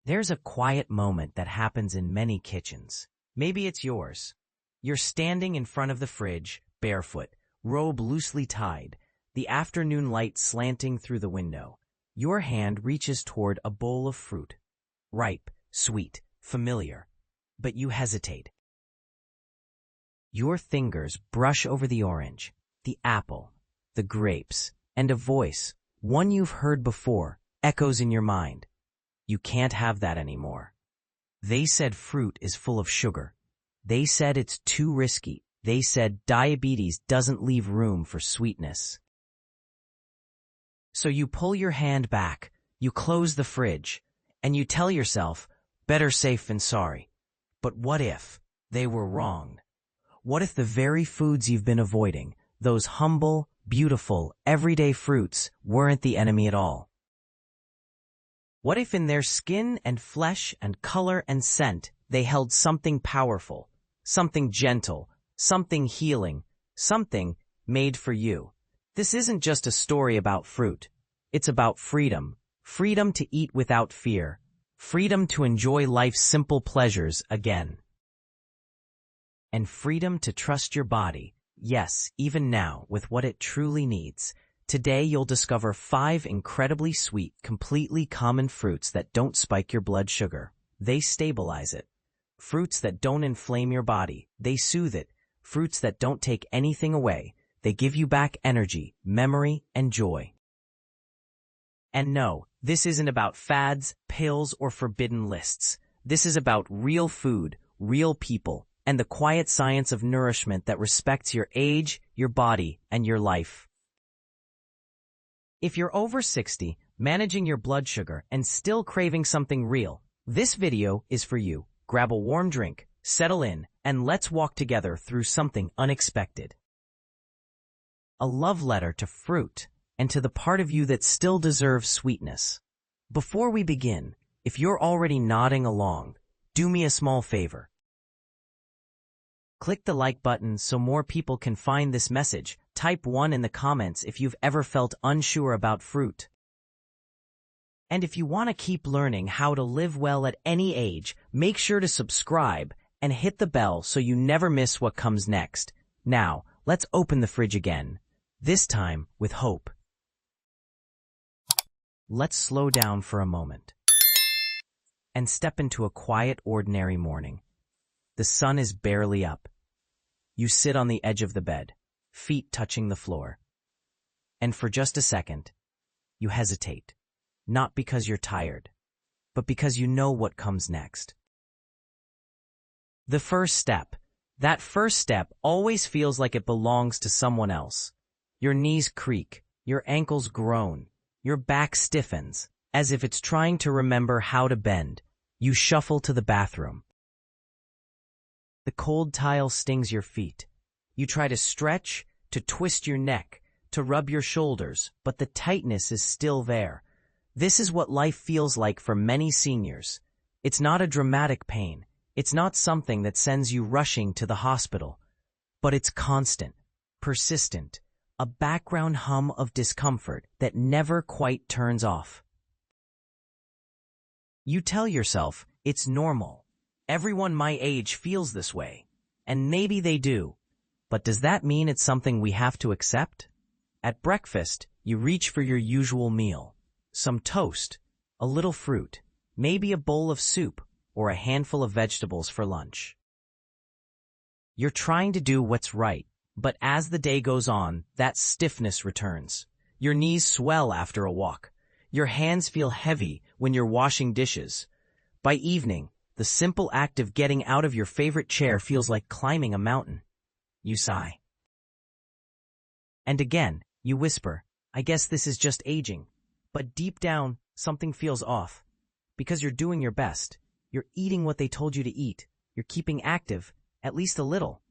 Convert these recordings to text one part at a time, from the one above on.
There's a quiet moment that happens in many kitchens. Maybe it's yours. You're standing in front of the fridge, barefoot, robe loosely tied, the afternoon light slanting through the window. Your hand reaches toward a bowl of fruit. Ripe, sweet, familiar. But you hesitate. Your fingers brush over the orange, the apple, the grapes, and a voice, one you've heard before, echoes in your mind. You can't have that anymore. They said fruit is full of sugar. They said it's too risky. They said diabetes doesn't leave room for sweetness. So you pull your hand back, you close the fridge, and you tell yourself, better safe than sorry. But what if they were wrong? What if the very foods you've been avoiding, those humble, beautiful, everyday fruits, weren't the enemy at all? What if in their skin and flesh and color and scent they held something powerful, something gentle, something healing, something made for you? This isn't just a story about fruit. It's about freedom. Freedom to eat without fear. Freedom to enjoy life's simple pleasures again. And freedom to trust your body, yes, even now, with what it truly needs. Today you'll discover 5 incredibly sweet, completely common fruits that don't spike your blood sugar. They stabilize it. Fruits that don't inflame your body. They soothe it. Fruits that don't take anything away. They give you back energy, memory, and joy. And no, this isn't about fads, pills, or forbidden lists. This is about real food, real people, and the quiet science of nourishment that respects your age, your body, and your life. If you're over 60, managing your blood sugar, and still craving something real, this video is for you. Grab a warm drink, settle in, and let's walk together through something unexpected. A love letter to fruit, and to the part of you that still deserves sweetness. Before we begin, if you're already nodding along, do me a small favor. Click the like button so more people can find this message. Type 1 in the comments if you've ever felt unsure about fruit. And if you want to keep learning how to live well at any age, make sure to subscribe and hit the bell so you never miss what comes next. Now, let's open the fridge again, this time with hope. Let's slow down for a moment and step into a quiet, ordinary morning. The sun is barely up. You sit on the edge of the bed, feet touching the floor. And for just a second, you hesitate, not because you're tired, but because you know what comes next. The first step. That first step always feels like it belongs to someone else. Your knees creak, your ankles groan, your back stiffens, as if it's trying to remember how to bend. You shuffle to the bathroom. The cold tile stings your feet. You try to stretch, to twist your neck, to rub your shoulders, but the tightness is still there. This is what life feels like for many seniors. It's not a dramatic pain. It's not something that sends you rushing to the hospital. But it's constant, persistent, a background hum of discomfort that never quite turns off. You tell yourself, it's normal. Everyone my age feels this way. And maybe they do. But does that mean it's something we have to accept? At breakfast, you reach for your usual meal. Some toast, a little fruit, maybe a bowl of soup, or a handful of vegetables for lunch. You're trying to do what's right, but as the day goes on, that stiffness returns. Your knees swell after a walk. Your hands feel heavy when you're washing dishes. By evening, the simple act of getting out of your favorite chair feels like climbing a mountain. You sigh. And again, you whisper, I guess this is just aging. But deep down, something feels off. Because you're doing your best. You're eating what they told you to eat. You're keeping active, at least a little.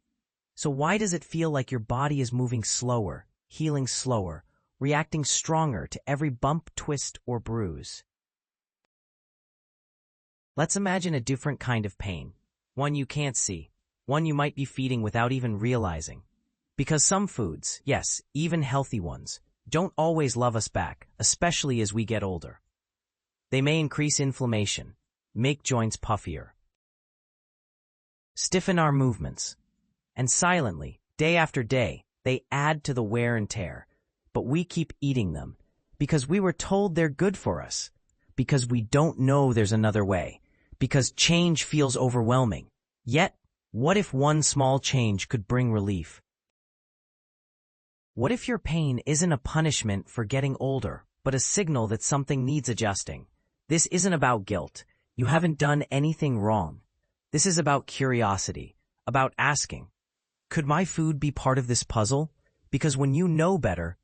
So why does it feel like your body is moving slower, healing slower, reacting stronger to every bump, twist, or bruise? Let's imagine a different kind of pain. One you can't see. One you might be feeding without even realizing. Because some foods, yes, even healthy ones, don't always love us back, especially as we get older. They may increase inflammation, make joints puffier, stiffen our movements, and silently, day after day, they add to the wear and tear. But we keep eating them because we were told they're good for us, because we don't know there's another way, because change feels overwhelming. Yet, what if one small change could bring relief? What if your pain isn't a punishment for getting older, but a signal that something needs adjusting? This isn't about guilt. You haven't done anything wrong. This is about curiosity, about asking, could my food be part of this puzzle? Because when you know better,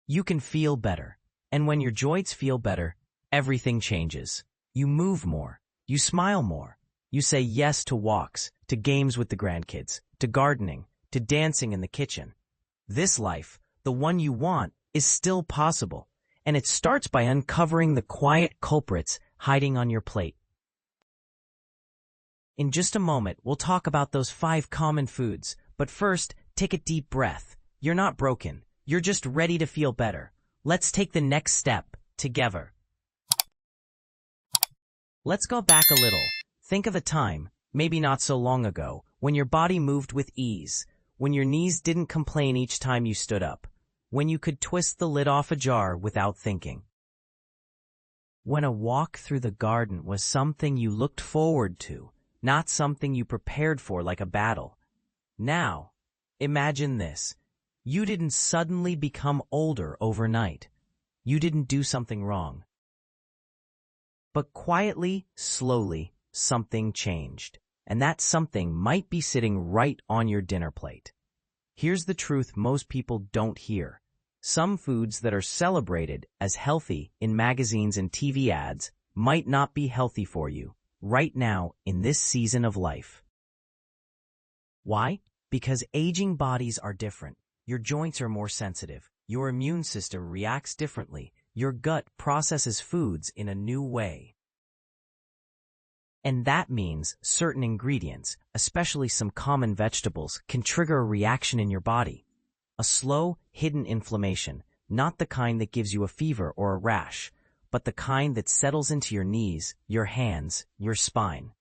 you can feel better. And when your joints feel better, everything changes. You move more. You smile more. You say yes to walks, to games with the grandkids, to gardening, to dancing in the kitchen. This life, the one you want, is still possible. And it starts by uncovering the quiet culprits hiding on your plate. In just a moment, we'll talk about those 5 common foods. But first, take a deep breath. You're not broken. You're just ready to feel better. Let's take the next step together. Let's go back a little. Think of a time, maybe not so long ago, when your body moved with ease, when your knees didn't complain each time you stood up, when you could twist the lid off a jar without thinking. When a walk through the garden was something you looked forward to, not something you prepared for like a battle. Now, imagine this. You didn't suddenly become older overnight. You didn't do something wrong. But quietly, slowly, something changed. And that something might be sitting right on your dinner plate. Here's the truth most people don't hear. Some foods that are celebrated as healthy in magazines and TV ads might not be healthy for you right now in this season of life. Why? Because aging bodies are different. Your joints are more sensitive. Your immune system reacts differently. Your gut processes foods in a new way. And that means certain ingredients, especially some common vegetables, can trigger a reaction in your body. A slow, hidden inflammation, not the kind that gives you a fever or a rash, but the kind that settles into your knees, your hands, your spine.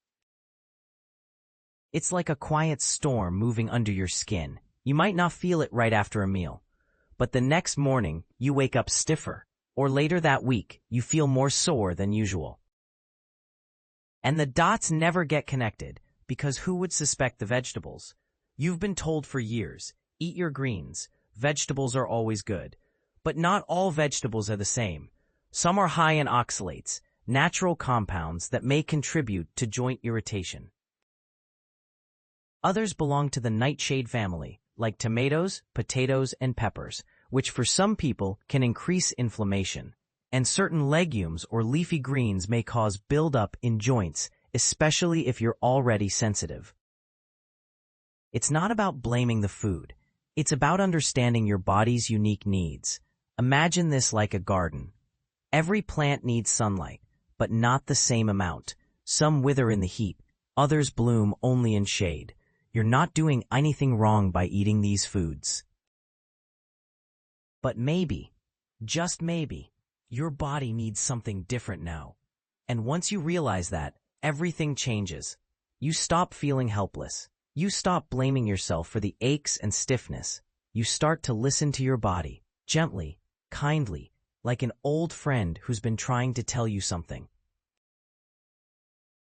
It's like a quiet storm moving under your skin. You might not feel it right after a meal, but the next morning you wake up stiffer, or later that week you feel more sore than usual. And the dots never get connected, because who would suspect the vegetables? You've been told for years, eat your greens, vegetables are always good. But not all vegetables are the same. Some are high in oxalates, natural compounds that may contribute to joint irritation. Others belong to the nightshade family, like tomatoes, potatoes, and peppers, which for some people can increase inflammation. And certain legumes or leafy greens may cause buildup in joints, especially if you're already sensitive. It's not about blaming the food. It's about understanding your body's unique needs. Imagine this like a garden. Every plant needs sunlight, but not the same amount. Some wither in the heat, others bloom only in shade. You're not doing anything wrong by eating these foods. But maybe, just maybe, your body needs something different now. And once you realize that, everything changes. You stop feeling helpless. You stop blaming yourself for the aches and stiffness. You start to listen to your body, gently, kindly, like an old friend who's been trying to tell you something.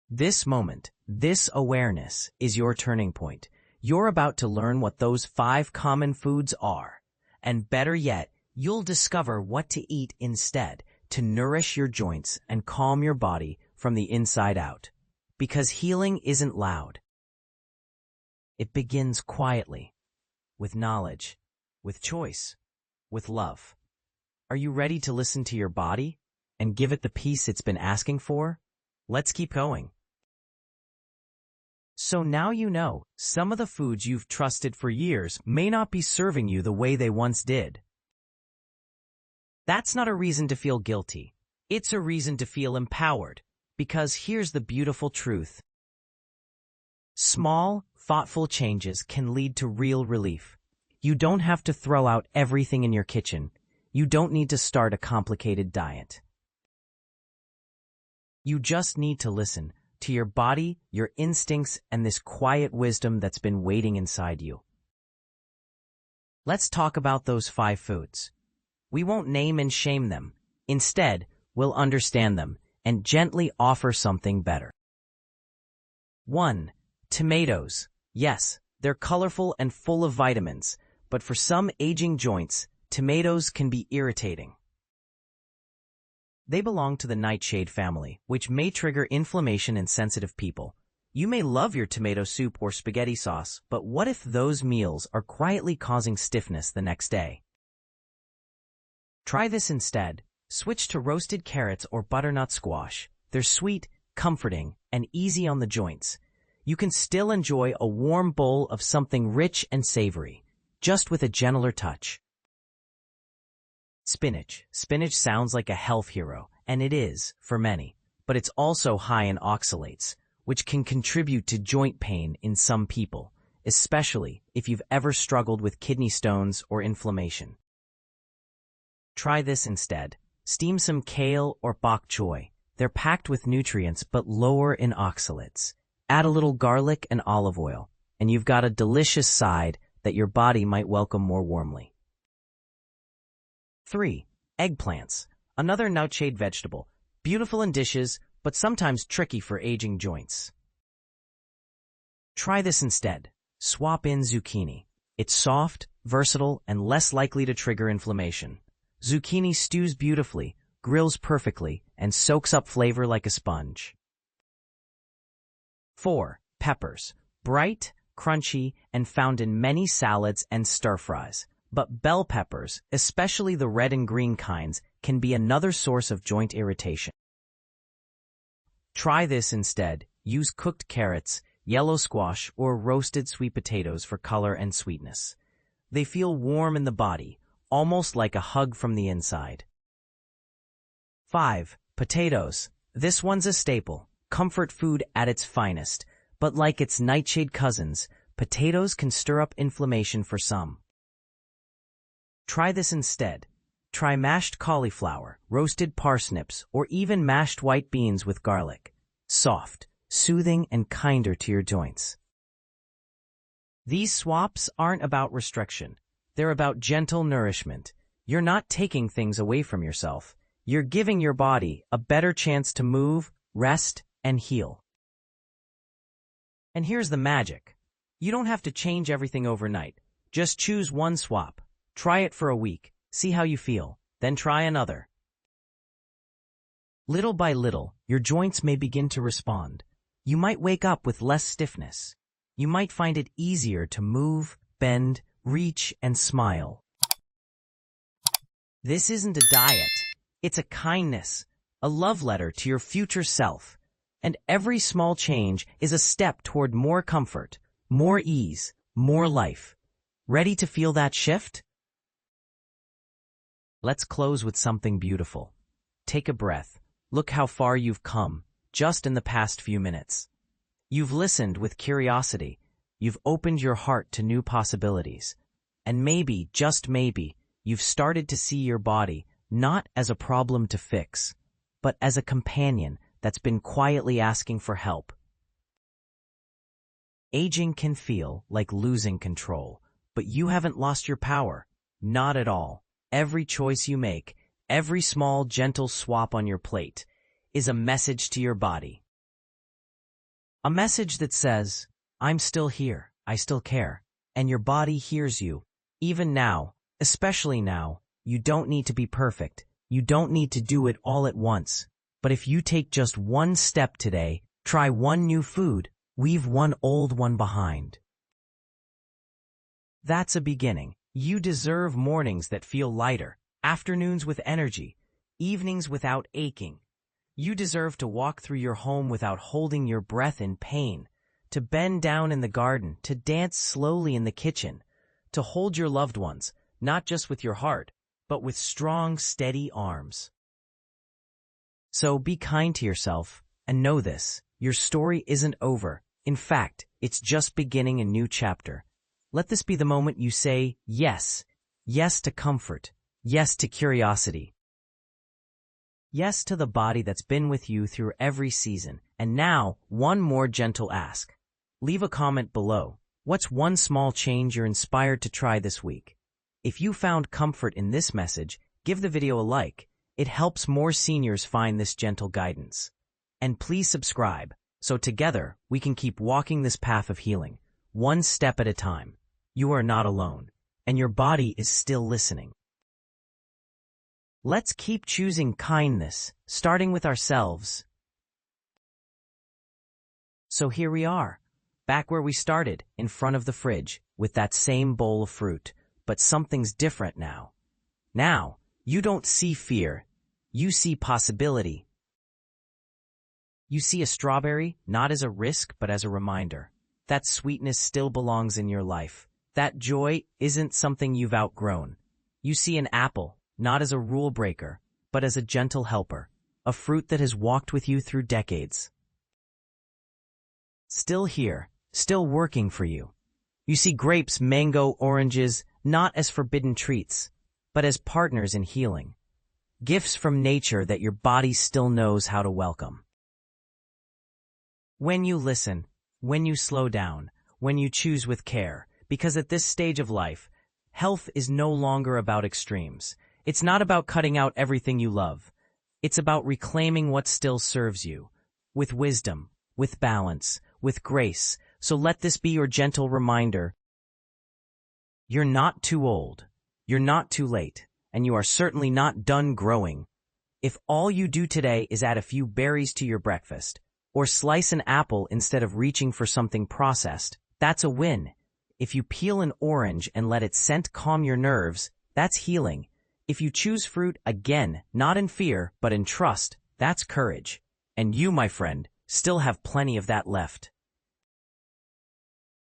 This moment, this awareness, is your turning point. You're about to learn what those 5 common foods are. And better yet, you'll discover what to eat instead to nourish your joints and calm your body from the inside out. Because healing isn't loud. It begins quietly, with knowledge, with choice, with love. Are you ready to listen to your body and give it the peace it's been asking for? Let's keep going. So now you know, some of the foods you've trusted for years may not be serving you the way they once did. That's not a reason to feel guilty. It's a reason to feel empowered. Because here's the beautiful truth. Small, thoughtful changes can lead to real relief. You don't have to throw out everything in your kitchen. You don't need to start a complicated diet. You just need to listen to your body, your instincts, and this quiet wisdom that's been waiting inside you. Let's talk about those 5 foods. We won't name and shame them. Instead, we'll understand them and gently offer something better. 1. Tomatoes. Yes, they're colorful and full of vitamins, but for some aging joints, tomatoes can be irritating. They belong to the nightshade family, which may trigger inflammation in sensitive people. You may love your tomato soup or spaghetti sauce, but what if those meals are quietly causing stiffness the next day? Try this instead. Switch to roasted carrots or butternut squash. They're sweet, comforting, and easy on the joints. You can still enjoy a warm bowl of something rich and savory, just with a gentler touch. Spinach. Spinach sounds like a health hero, and it is, for many, but it's also high in oxalates, which can contribute to joint pain in some people, especially if you've ever struggled with kidney stones or inflammation. Try this instead. Steam some kale or bok choy. They're packed with nutrients but lower in oxalates. Add a little garlic and olive oil, and you've got a delicious side that your body might welcome more warmly. 3. Eggplants. Another nightshade vegetable. Beautiful in dishes, but sometimes tricky for aging joints. Try this instead. Swap in zucchini. It's soft, versatile, and less likely to trigger inflammation. Zucchini stews beautifully, grills perfectly, and soaks up flavor like a sponge. 4. Peppers. Bright, crunchy, and found in many salads and stir-fries. But bell peppers, especially the red and green kinds, can be another source of joint irritation. Try this instead. Use cooked carrots, yellow squash, or roasted sweet potatoes for color and sweetness. They feel warm in the body, almost like a hug from the inside. 5. Potatoes. This one's a staple, comfort food at its finest, but like its nightshade cousins, potatoes can stir up inflammation for some. Try this instead. Try mashed cauliflower, roasted parsnips, or even mashed white beans with garlic. Soft, soothing, and kinder to your joints. These swaps aren't about restriction. They're about gentle nourishment. You're not taking things away from yourself. You're giving your body a better chance to move, rest, and heal. And here's the magic. You don't have to change everything overnight. Just choose one swap. Try it for a week, see how you feel, then try another. Little by little, your joints may begin to respond. You might wake up with less stiffness. You might find it easier to move, bend, reach, and smile. This isn't a diet. It's a kindness, a love letter to your future self. And every small change is a step toward more comfort, more ease, more life. Ready to feel that shift? Let's close with something beautiful. Take a breath. Look how far you've come, just in the past few minutes. You've listened with curiosity. You've opened your heart to new possibilities. And maybe, just maybe, you've started to see your body not as a problem to fix, but as a companion that's been quietly asking for help. Aging can feel like losing control, but you haven't lost your power. Not at all. Every choice you make, every small, gentle swap on your plate, is a message to your body. A message that says, I'm still here, I still care, and your body hears you. Even now, especially now, you don't need to be perfect. You don't need to do it all at once. But if you take just one step today, try one new food, leave one old one behind. That's a beginning. You deserve mornings that feel lighter, afternoons with energy, evenings without aching. You deserve to walk through your home without holding your breath in pain, to bend down in the garden, to dance slowly in the kitchen, to hold your loved ones, not just with your heart, but with strong, steady arms. So be kind to yourself, and know this, your story isn't over. In fact, it's just beginning a new chapter. Let this be the moment you say yes, yes to comfort, yes to curiosity, Yes to the body that's been with you through every season. And now, one more gentle ask. Leave a comment below. What's one small change you're inspired to try this week? If you found comfort in this message, give the video a like. It helps more seniors find this gentle guidance. And please subscribe, so together we can keep walking this path of healing, one step at a time. You are not alone, and your body is still listening. Let's keep choosing kindness, starting with ourselves. So here we are, back where we started, in front of the fridge, with that same bowl of fruit, but something's different now. Now, you don't see fear, you see possibility. You see a strawberry, not as a risk, but as a reminder. That sweetness still belongs in your life. That joy isn't something you've outgrown. You see an apple, not as a rule breaker, but as a gentle helper, a fruit that has walked with you through decades. Still here, still working for you. You see grapes, mango, oranges, not as forbidden treats, but as partners in healing. Gifts from nature that your body still knows how to welcome. When you listen, when you slow down, when you choose with care, because at this stage of life, health is no longer about extremes. It's not about cutting out everything you love. It's about reclaiming what still serves you, with wisdom, with balance, with grace. So let this be your gentle reminder. You're not too old, you're not too late, and you are certainly not done growing. If all you do today is add a few berries to your breakfast, or slice an apple instead of reaching for something processed, that's a win. If you peel an orange and let its scent calm your nerves, that's healing. If you choose fruit, again, not in fear, but in trust, that's courage. And you, my friend, still have plenty of that left.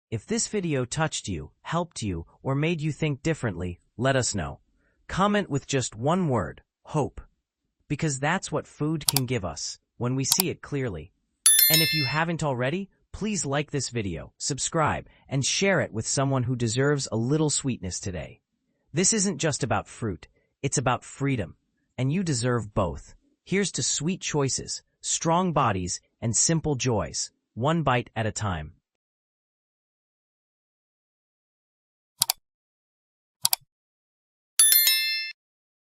If this video touched you, helped you, or made you think differently, let us know. Comment with just one word, hope. Because that's what food can give us, when we see it clearly. And if you haven't already, please like this video, subscribe, and share it with someone who deserves a little sweetness today. This isn't just about fruit, it's about freedom, and you deserve both. Here's to sweet choices, strong bodies, and simple joys, one bite at a time.